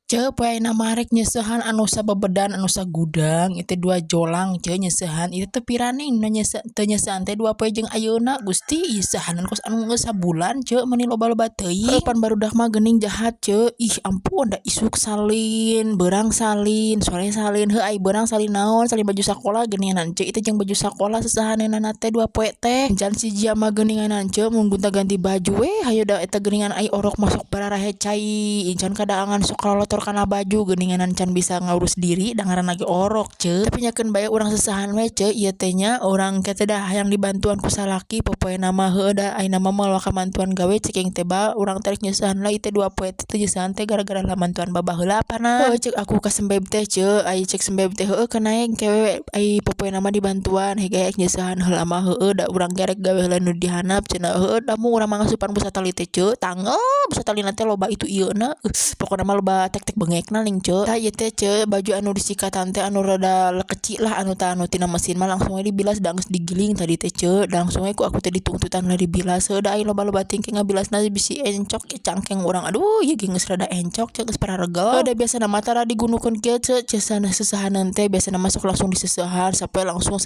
Poe na marek nyesehan anu sabebedan anu sagudang itu dua jolang nyesehan itu teu piraning nu teu nyesehan teh 2 poe jeung ayeuna Gusti isahanan kos anu geus sabulan meuni loba-loba teuing pan barudak mah geuning jahat ih ampun da isuk salin beurang salin sore salin heuh ai beurang salin naon salin baju sakola geuninganan itu jeung baju sakola sesahaneunana teh 2 poe teh encan siji mah geuninganan mun gonta-ganti baju we hayu da eta geuningan ai orok masuk bararahe cai encan kadaangan sok lolotor kana baju geuninganan can bisa ngurus diri da ngaranna ge orok tapi nyakeun bae urang sesahan we ieu teh nya urang kete dah hayang dibantuan ku salaki popoena mah heuh da ayeuna mah moal kamantuan gawe ceking teh ba urang tarik nyesahan lah teh 2 poe teh nyesahan teh gara-gara lamantuan babah heula apana cek aku ka sembeb teh ai cek sembeb teh heuh kanaeng kewe ai popoena mah dibantuan hege nyesahan heula mah heuh da urang gerek gawe heula nu dihanap cenah heuh da mu urang mah ngasupan busa tali teh tangeup busa talina teh loba itu ieuna pokona mah loba tek bengekna ning tah ieu teh baju anu disikatan teh anu rada kecil lah anu tina mesin mah langsung we dibilas da geus digiling tadi teh langsung we ku aku teh ditungtutan lah dibilas da ai loba-loba tingkeng ngabilasna bisi encok cangkeng urang aduh ieu geus rada encok geus pararegel da biasana mah tara digunukeun kieu cenah sesahaneun teh biasana masuk langsung disesehan sapoe langsung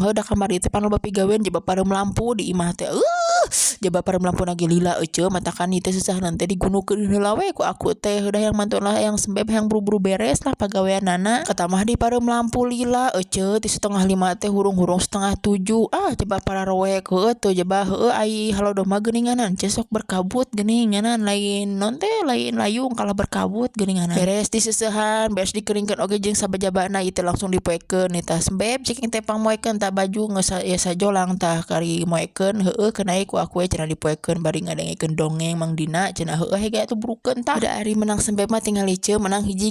heuh da kamari teh pan loba pigawean jeba pareum lampu di imah teh jeba pareum lampu na ge lila matakan ieu teh sesahaneun teh digunukeun heula we ku aku teh udah yang mantu lah yang sembeb yang buru-buru beres lah pagaweanana katamah di pareum lampu lila di 6:30 teh hurung-hurung 6:30 coba para roek heuh tuh coba heuh ai halodoh mah geuninganan sok berkabut geuninganan lain non teh lain layung kalau berkabut geuninganan beres diseusehan beres dikeringkeun oge jeung sabajabana ieu teh langsung dipoekeun eta sembeb ceking teh pangmoekeun tah baju geus sajolang tah kari moekeun heuh kenaik ku aku cenah dipoekeun bari ngadengekeun dongeng Mang Dina cenah heuh hege atuh burukeun tah da ari menang sembeb mah tinggal menang hiji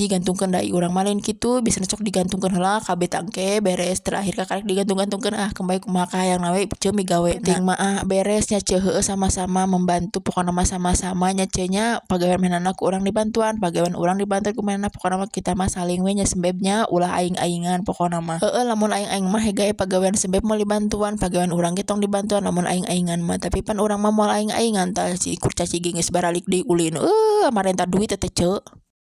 gantungkeun da urang mah lain kitu bisa cok digantungkeun heula kabeh tangke beres terakhir kakarek digantung-gantungkeun kembali kumaha kahayang nawe migawe ting mah beres nya heuh sama-sama membantu pokona mah sama-sama nya nya pagawean manehna ku urang dibantuan pagawean urang dibantu ku manehna pokona mah kita mah saling we nya sembebnya ulah aing-aingan pokona mah heuh lamun aing-aing mah hege pagawean sembeb moal dibantuan pagawean urang ge tong dibantuan lamun aing-aingan mah tapi pan urang mah moal aing-aingan tah si kurcaci ge geus baralik deui ulin amarenta duit teh